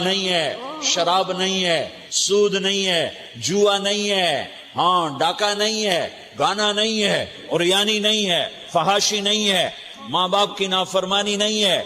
نہیں ہے، شراب نہیں ہے، سود نہیں ہے، جوا نہیں ہے، ہاں ڈاکہ نہیں ہے، گانا نہیں ہے، عریانی نہیں ہے، فحاشی نہیں ہے، ماں باپ کی نافرمانی نہیں ہے،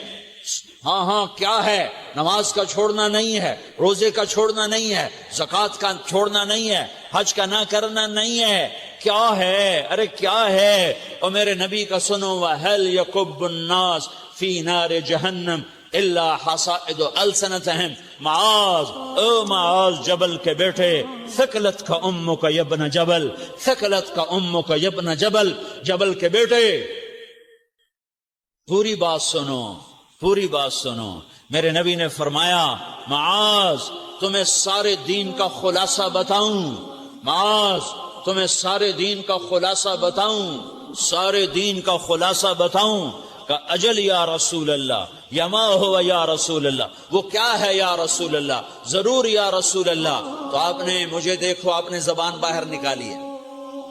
ہاں کیا ہے، نماز کا چھوڑنا نہیں ہے، روزے کا چھوڑنا نہیں ہے، زکوٰۃ کا چھوڑنا نہیں ہے، حج کا نہ کرنا نہیں ہے، کیا ہے؟ ارے کیا ہے؟ اور میرے نبی کا سنو، وَهَلْ يَكُبُّ النَّاسِ فِي نَارِ جَهَنَّمَ إِلَّا حَصَائِدُ أَلْسِنَتِهِمْ معاذ، او معاذ جبل کے بیٹے، ثقلت کا امک یا ابن جبل، ثقلت کا امک یا ابن جبل، جبل کے بیٹے پوری بات سنو، پوری بات سنو۔ میرے نبی نے فرمایا، معاذ تمہیں سارے دین کا خلاصہ بتاؤں، معاذ تمہیں سارے دین کا خلاصہ بتاؤں، سارے دین کا خلاصہ بتاؤں؟ کہ اجل یا رسول اللہ، یا ما ہوا یا رسول اللہ، وہ کیا ہے یا رسول اللہ؟ ضرور یا رسول اللہ۔ تو آپ نے مجھے دیکھو، آپ نے زبان باہر نکالی ہے،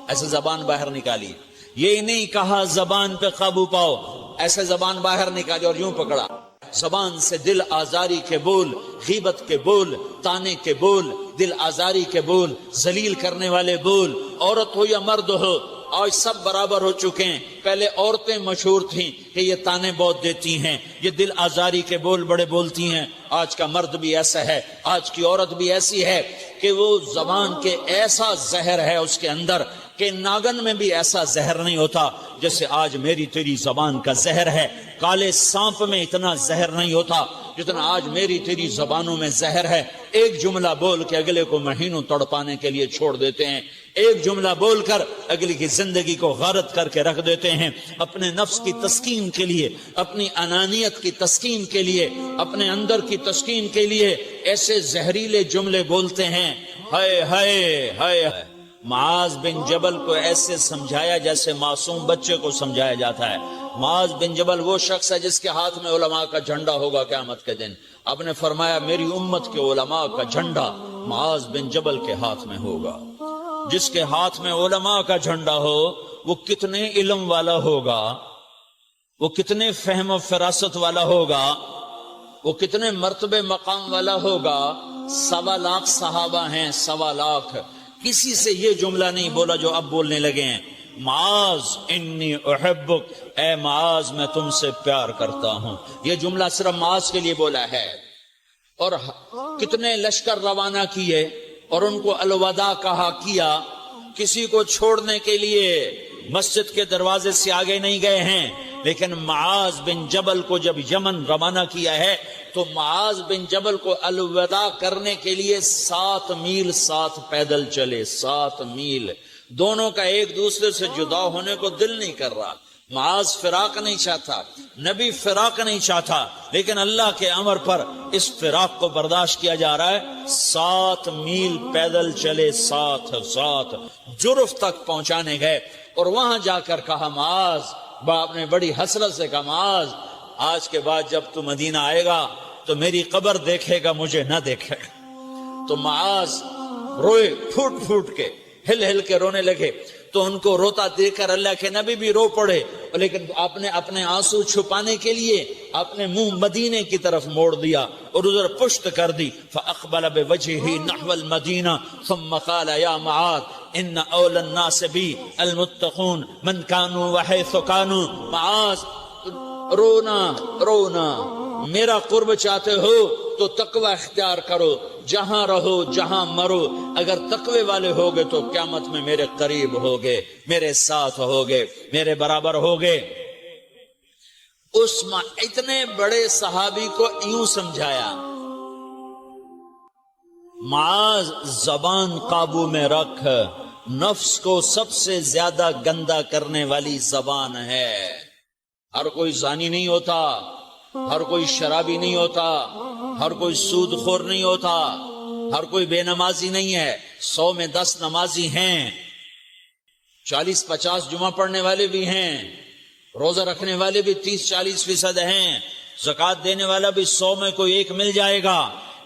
ایسے زبان باہر نکالی ہے، یہ نہیں کہا زبان پہ قابو پاؤ، ایسے زبان باہر نکالی اور یوں پکڑا۔ زبان سے دل آزاری کے بول، غیبت کے بول، تانے کے بول، دل آزاری کے بول، ذلیل کرنے والے بول، عورت ہو یا مرد ہو، آج سب برابر ہو چکے ہیں۔ پہلے عورتیں مشہور تھیں کہ یہ تانے بہت دیتی ہیں، یہ دل آزاری کے بول بڑے بولتی ہیں۔ آج کا مرد بھی ایسا ہے، آج کی عورت بھی ایسی ہے کہ وہ زبان کے ایسا زہر ہے اس کے اندر کہ ناگن میں بھی ایسا زہر نہیں ہوتا جیسے آج میری تیری زبان کا زہر ہے۔ کالے سانپ میں اتنا زہر نہیں ہوتا جتنا آج میری تیری زبانوں میں زہر ہے۔ ایک جملہ بول کے اگلے کو مہینوں تڑپانے کے لیے چھوڑ دیتے ہیں، ایک جملہ بول کر اگلی کی زندگی کو غارت کر کے رکھ دیتے ہیں، اپنے نفس کی تسکین کے لیے، اپنی انانیت کی تسکین کے لیے، اپنے اندر کی تسکین کے لیے ایسے زہریلے جملے بولتے ہیں۔ ہائے ہائے ہائے۔ معاذ بن جبل کو ایسے سمجھایا جیسے معصوم بچے کو سمجھایا جاتا ہے۔ معاذ بن جبل وہ شخص ہے جس کے ہاتھ میں علماء کا جھنڈا ہوگا قیامت کے دن۔ آپ نے فرمایا میری امت کے علماء کا جھنڈا معاذ بن جبل کے ہاتھ میں ہوگا۔ جس کے ہاتھ میں علماء کا جھنڈا ہو وہ کتنے علم والا ہوگا، وہ کتنے فہم و فراست والا ہوگا، وہ کتنے مرتبے مقام والا ہوگا۔ 1.25 لاکھ صحابہ ہیں، 1.25 لاکھ، کسی سے یہ جملہ نہیں بولا جو اب بولنے لگے ہیں۔ معاذ انی احبک، اے معاذ میں تم سے پیار کرتا ہوں، یہ جملہ صرف معاذ کے لیے بولا ہے۔ اور کتنے لشکر روانہ کیے اور ان کو الوداع کہا کیا، کسی کو چھوڑنے کے لیے مسجد کے دروازے سے آگے نہیں گئے ہیں، لیکن معاذ بن جبل کو جب یمن روانہ کیا ہے تو معاذ بن جبل کو الوداع کرنے کے لیے 7 میل 7 پیدل چلے، 7 میل۔ دونوں کا ایک دوسرے سے جدا ہونے کو دل نہیں کر رہا۔ معاذ فراق نہیں چاہتا، نبی فراق نہیں چاہتا، لیکن اللہ کے امر پر اس فراق کو برداشت کیا جا رہا ہے۔ 7 میل پیدل چلے، 7 جرف تک پہنچانے گئے اور وہاں جا کر کہا معاذ، باپ نے بڑی حسرت سے کہا معاذ آج کے بعد جب تو مدینہ آئے گا تو میری قبر دیکھے گا، مجھے نہ دیکھے گا۔ تو معاذ روئے، پھوٹ پھوٹ کے، ہل ہل کے رونے لگے۔ تو ان کو روتا دیکھ کر اللہ کے نبی بھی رو پڑے، لیکن آپ نے اپنے آنسو چھپانے کے لیے اپنے منہ مدینے کی طرف موڑ دیا اور ادھر پشت کر دی۔ فاقبل بوجهه نحو المدینہ ثم قال یا معاذ ان اول الناس بی المتقون من كانوا وحيث كانوا۔ معاذ رونا رونا، میرا قرب چاہتے ہو تو تقوی اختیار کرو، جہاں رہو جہاں مرو، اگر تقوی والے ہوگے تو قیامت میں میرے قریب ہوگے، میرے ساتھ ہوگے، میرے برابر ہوگے۔ اس اتنے بڑے صحابی کو یوں سمجھایا، معاذ زبان قابو میں رکھ، نفس کو سب سے زیادہ گندا کرنے والی زبان ہے۔ ہر کوئی زانی نہیں ہوتا، ہر کوئی شرابی نہیں ہوتا، ہر کوئی سود خور نہیں ہوتا، ہر کوئی بے نمازی نہیں ہے۔ 100 میں 10 نمازی ہیں، 40-50 جمعہ پڑھنے والے بھی ہیں، روزہ رکھنے والے بھی 30-40% ہیں، زکوٰۃ دینے والا بھی 100 میں کوئی ایک مل جائے گا،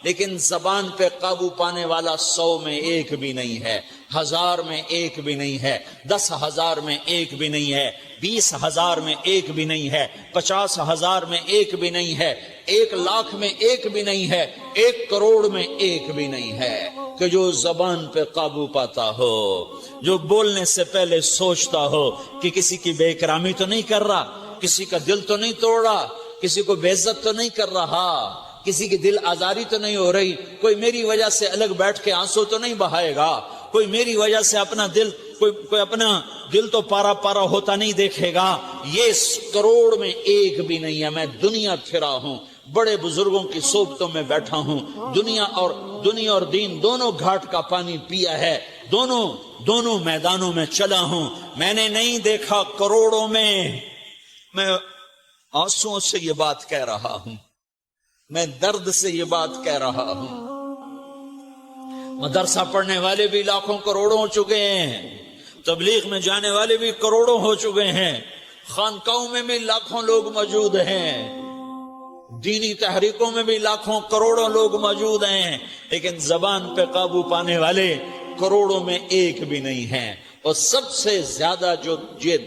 لیکن زبان پہ قابو پانے والا 100 میں ایک بھی نہیں ہے، 1000 میں ایک بھی نہیں ہے، 10,000 میں ایک بھی نہیں ہے۔ 20,000 میں ایک بھی نہیں ہے، 50,000 میں ایک بھی نہیں ہے، 1,00,000 میں ایک بھی نہیں ہے، 1 کروڑ میں ایک بھی نہیں ہے کہ جو زبان پہ قابو پاتا ہو، جو بولنے سے پہلے سوچتا ہو کہ کسی کی بے اکرامی تو نہیں کر رہا، کسی کا دل تو نہیں توڑ رہا، کسی کو بے عزت تو نہیں کر رہا، کسی کی دل آزاری تو نہیں ہو رہی، کوئی میری وجہ سے الگ بیٹھ کے آنسو تو نہیں بہائے گا، کوئی میری وجہ سے اپنا دل کوئی اپنا دل تو پارا پارا ہوتا نہیں دیکھے گا۔ یہ 1 کروڑ میں ایک بھی نہیں ہے۔ میں دنیا پھرا ہوں، بڑے بزرگوں کی صحبتوں میں بیٹھا ہوں، دنیا اور دین دونوں گھاٹ کا پانی پیا ہے، دونوں میدانوں میں چلا ہوں، میں نے نہیں دیکھا کروڑوں میں۔ میں آنسوؤں سے یہ بات کہہ رہا ہوں، میں درد سے یہ بات کہہ رہا ہوں۔ مدرسہ پڑھنے والے بھی لاکھوں کروڑوں ہو چکے ہیں، تبلیغ میں جانے والے بھی کروڑوں ہو چکے ہیں، خانقاہوں میں بھی لاکھوں لوگ موجود ہیں، دینی تحریکوں میں بھی لاکھوں کروڑوں لوگ موجود ہیں، لیکن زبان پہ قابو پانے والے کروڑوں میں ایک بھی نہیں ہیں۔ اور سب سے زیادہ جو یہ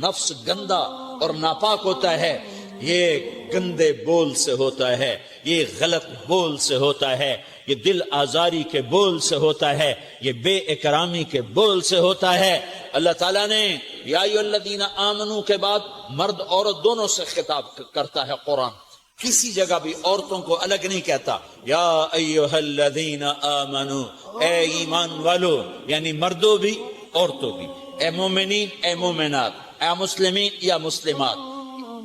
نفس گندا اور ناپاک ہوتا ہے، یہ گندے بول سے ہوتا ہے، یہ غلط بول سے ہوتا ہے، یہ دل آزاری کے بول سے ہوتا ہے، یہ بے اکرامی کے بول سے ہوتا ہے۔ اللہ تعالیٰ نے یا ایھا الذین آمنو کے بعد مرد عورت دونوں سے خطاب کرتا ہے قرآن، کسی جگہ بھی عورتوں کو الگ نہیں کہتا۔ یا ایھا الذین آمنو، اے ایمان والو، یعنی مردوں بھی عورتوں بھی، اے مومنین اے مومنات، اے مسلمین یا مسلمات،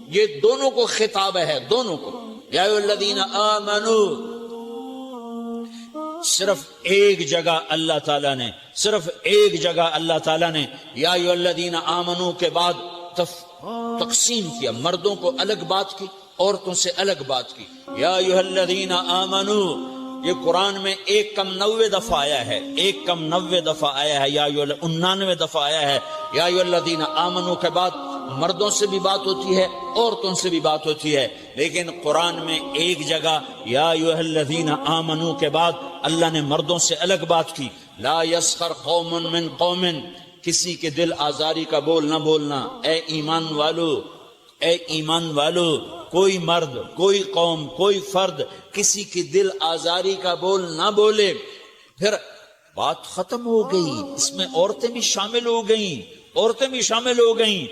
یہ دونوں کو خطاب ہے، دونوں کو۔ یا ایھا الذین آمنو، صرف ایک جگہ اللہ تعالیٰ نے یا ایھا الذین آمنو کے بعد تقسیم کیا، مردوں کو الگ بات کی، عورتوں سے الگ بات کی۔ یا ایھا الذین آمنو، یہ قرآن میں 199 دفعہ آیا ہے، 199 دفعہ آیا ہے، یا 99 دفعہ آیا ہے۔ یا ایھا الذین آمنو کے بعد مردوں سے بھی بات ہوتی ہے، عورتوں سے بھی بات ہوتی ہے، لیکن قرآن میں ایک جگہ یا ایھا الذین آمنو کے بعد اللہ نے مردوں سے الگ بات کی۔ لا یسخر قوم من قوم، کسی کے دل آزاری کا بول نہ بولنا۔ اے ایمان والو، کوئی مرد، کوئی قوم، کوئی فرد کسی کی دل آزاری کا بول نہ بولے۔ پھر بات ختم ہو گئی، اس میں عورتیں بھی شامل ہو گئیں،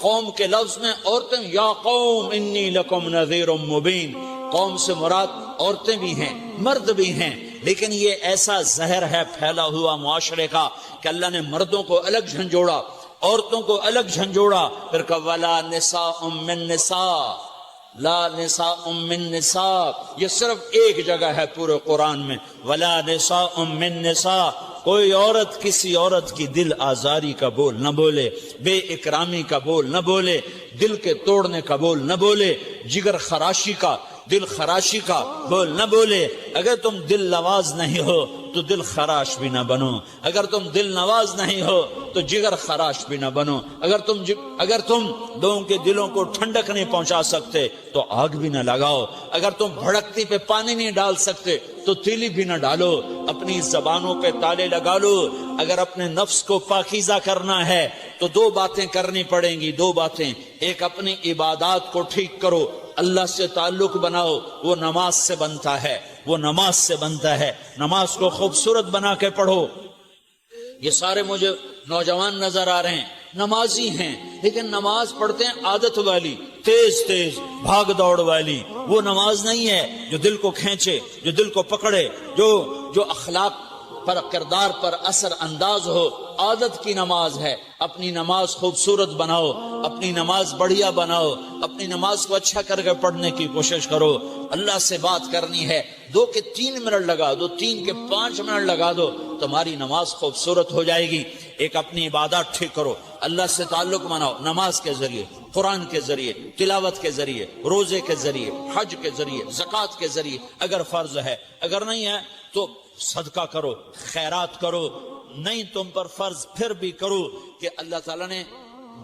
قوم کے لفظ میں عورتیں، یا قوم انی لکم نذیر مبین، قوم سے مراد عورتیں بھی ہیں، مرد بھی ہیں، لیکن یہ ایسا زہر ہے پھیلا ہوا معاشرے کا کہ اللہ نے مردوں کو الگ جھنجھوڑا، عورتوں کو الگ جھنجھوڑا، پھر کہ ولا نساء من نساء، لا نساء من نساء، یہ صرف ایک جگہ ہے پورے قرآن میں، ولا نساء من نساء، کوئی عورت کسی عورت کی دل آزاری کا بول نہ بولے، بے اکرامی کا بول نہ بولے، دل کے توڑنے کا بول نہ بولے، جگر خراشی کا، دل خراشی کا بول نہ بولے۔ اگر تم دل نواز نہیں ہو تو دل خراش بھی نہ بنو، اگر تم دل نواز نہیں ہو تو جگر خراش بھی نہ بنو، اگر تم لوگوں کے دلوں کو ٹھنڈک نہیں پہنچا سکتے تو آگ بھی نہ لگاؤ، اگر تم بھڑکتی پہ پانی نہیں ڈال سکتے تو تیلی بھی نہ ڈالو، اپنی زبانوں پہ تالے لگا لو۔ اگر اپنے نفس کو پاکیزہ کرنا ہے تو 2 باتیں کرنی پڑیں گی، 2 باتیں، ایک اپنی عبادات کو ٹھیک کرو، اللہ سے تعلق بناؤ، وہ نماز سے بنتا ہے، نماز کو خوبصورت بنا کے پڑھو۔ یہ سارے مجھے نوجوان نظر آ رہے ہیں، نمازی ہیں، لیکن نماز پڑھتے ہیں عادت والی، تیز بھاگ دوڑ والی، وہ نماز نہیں ہے جو دل کو کھینچے، جو دل کو پکڑے، جو اخلاق پر، کردار پر اثر انداز ہو۔ عادت کی نماز ہے، اپنی نماز خوبصورت بناؤ، اپنی نماز بڑھیا بناؤ، اپنی نماز کو اچھا کر کے پڑھنے کی کوشش کرو۔ اللہ سے بات کرنی ہے، 2 کے 3 منٹ لگا دو، 3 کے 5 منٹ لگا دو، تمہاری نماز خوبصورت ہو جائے گی۔ ایک اپنی عبادات ٹھیک کرو، اللہ سے تعلق بناؤ، نماز کے ذریعے، قرآن کے ذریعے، تلاوت کے ذریعے، روزے کے ذریعے، حج کے ذریعے، زکوٰۃ کے ذریعے، اگر فرض ہے، اگر نہیں ہے تو صدقہ کرو، خیرات کرو، نہیں تم پر فرض پھر بھی کرو، کہ اللہ تعالیٰ نے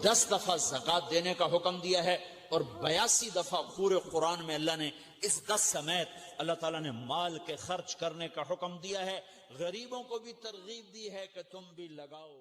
10 دفعہ زکوٰۃ دینے کا حکم دیا ہے، اور 82 دفعہ پورے قرآن میں اللہ نے اس 10 سمیت اللہ تعالیٰ نے مال کے خرچ کرنے کا حکم دیا ہے۔ غریبوں کو بھی ترغیب دی ہے کہ تم بھی لگاؤ۔